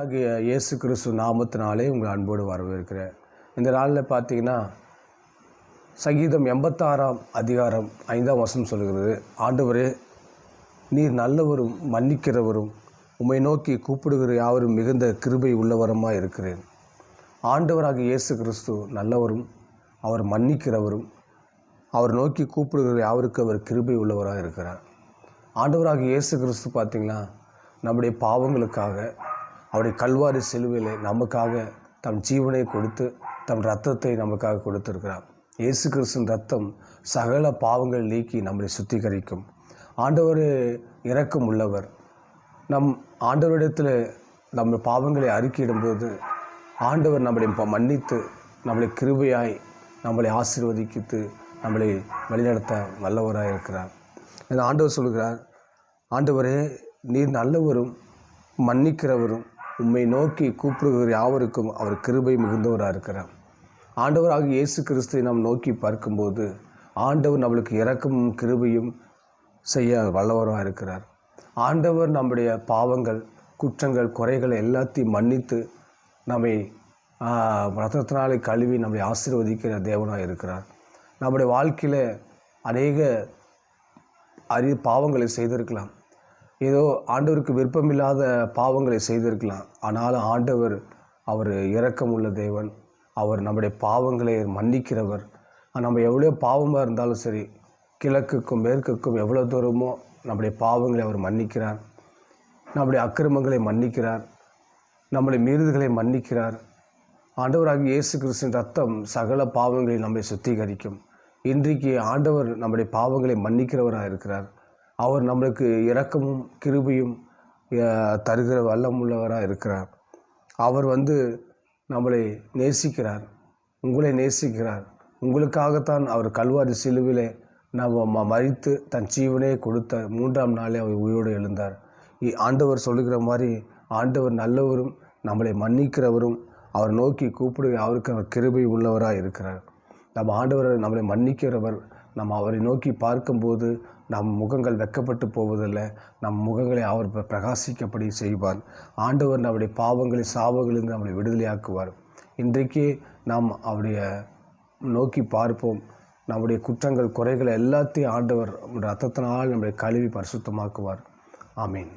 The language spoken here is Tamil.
ஆகிய இயேசு கிறிஸ்து நாமத்தினாலே உங்கள் அன்போடு வரவேற்கிறேன். இந்த நாளில் பார்த்தீங்கன்னா சங்கீதம் 86ஆம் அதிகாரம் 5ஆம் வசனம் சொல்கிறது, ஆண்டவரே நீர் நல்லவரும் மன்னிக்கிறவரும் உம்மை நோக்கி கூப்பிடுகிற யாவரும் மிகுந்த கிருபை உள்ளவருமாய் இருக்கிறேன். ஆண்டவராகிய இயேசு கிறிஸ்து நல்லவரும் அவர் மன்னிக்கிறவரும் அவர் நோக்கி கூப்பிடுகிற யாவருக்கு அவர் கிருபை உள்ளவராக இருக்கிறார். ஆண்டவராகிய இயேசு கிறிஸ்து பார்த்திங்கன்னா நம்முடைய பாவங்களுக்காக அவருடைய கல்வாரி சிலுவையிலே நமக்காக தம் ஜீவனை கொடுத்து தம் இரத்தத்தை நமக்காக கொடுத்திருக்கிறார். இயேசு கிறிஸ்துவின் இரத்தம் சகல பாவங்கள் நீக்கி நம்மளை சுத்திகரிக்கும். ஆண்டவர் இரக்கம் உள்ளவர். நம் ஆண்டவரிடத்தில் நம்ம பாவங்களை அறிக்கையிடும்போது ஆண்டவர் நம்மளை மன்னித்து நம்மளை கிருபையாய் நம்மளை ஆசீர்வதித்து நம்மளை வழிநடத்த வல்லவராக இருக்கிறார். இந்த ஆண்டவர் சொல்கிறார், ஆண்டவரே நீர் நல்லவரும் மன்னிக்கிறவரும் உம்மை நோக்கி கூப்பிடுகிற யாவருக்கும் அவர் கிருபை மிகுந்தவராக இருக்கிறார். ஆண்டவராகிய இயேசு கிறிஸ்துவை நாம் நோக்கி பார்க்கும்போது ஆண்டவர் நம்மளுக்கு இரக்கமும் கிருபையும் செய்ய வல்லவராக இருக்கிறார். ஆண்டவர் நம்முடைய பாவங்கள் குற்றங்கள் குறைகளை எல்லாத்தையும் மன்னித்து நம்மை இரத்தத்தினாலே கழுவி நம்மை ஆசீர்வதிக்கிற தேவனாக இருக்கிறார். நம்முடைய வாழ்க்கையில் அநேக பாவங்களை செய்திருக்கலாம், ஏதோ ஆண்டவருக்கு விருப்பமில்லாத பாவங்களை செய்திருக்கலாம். ஆனாலும் ஆண்டவர் அவர் இரக்கமுள்ள தேவன். அவர் நம்முடைய பாவங்களை மன்னிக்கிறவர். நம்ம எவ்வளோ பாவமாக இருந்தாலும் சரி, கிழக்குக்கும் மேற்குக்கும் எவ்வளோ தூரமோ நம்முடைய பாவங்களை அவர் மன்னிக்கிறார். நம்முடைய அக்கிரமங்களை மன்னிக்கிறார். நம்முடைய மீறுதல்களை மன்னிக்கிறார். ஆண்டவராகிய இயேசு கிறிஸ்துவின் இரத்தம் சகல பாவங்களை நம்மை சுத்திகரிக்கும். இன்றைக்கு ஆண்டவர் நம்முடைய பாவங்களை மன்னிக்கிறவராக இருக்கிறார். அவர் நம்மளுக்கு இரக்கமும் கிருபையும் தருகிற வல்லமுள்ளவராக இருக்கிறார். அவர் நம்மளை நேசிக்கிறார், உங்களை நேசிக்கிறார். உங்களுக்காகத்தான் அவர் கல்வாரி சிலுவிலே நம்ம மரித்து தன் ஜீவனே கொடுத்த 3ஆம் நாளே அவர் உயிரோடு எழுந்தார். ஆண்டவர் சொல்லுகிற மாதிரி ஆண்டவர் நல்லவரும் நம்மளை மன்னிக்கிறவரும் அவர் நோக்கி கூப்பிடு அவருக்கு அவர் கிருபை உள்ளவராக இருக்கிறார். நம்ம ஆண்டவர் நம்மளை மன்னிக்கிறவர். நம்ம அவரை நோக்கி பார்க்கும்போது நம் முகங்கள் வெக்கப்பட்டு போவதில்லை, நம் முகங்களை அவர் பிரகாசிக்கப்படி செய்வார். ஆண்டவர் நம்முடைய பாவங்களை சாபங்களிலிருந்து நம்மளை விடுதலையாக்குவார். இன்றைக்கு நாம் அவருடைய நோக்கி பார்ப்போம். நம்முடைய குற்றங்கள் குறைகளை எல்லாத்தையும் ஆண்டவர் இரத்தத்தினால் நம்மளை கழுவி பரிசுத்தமாக்குவார். ஆமீன்.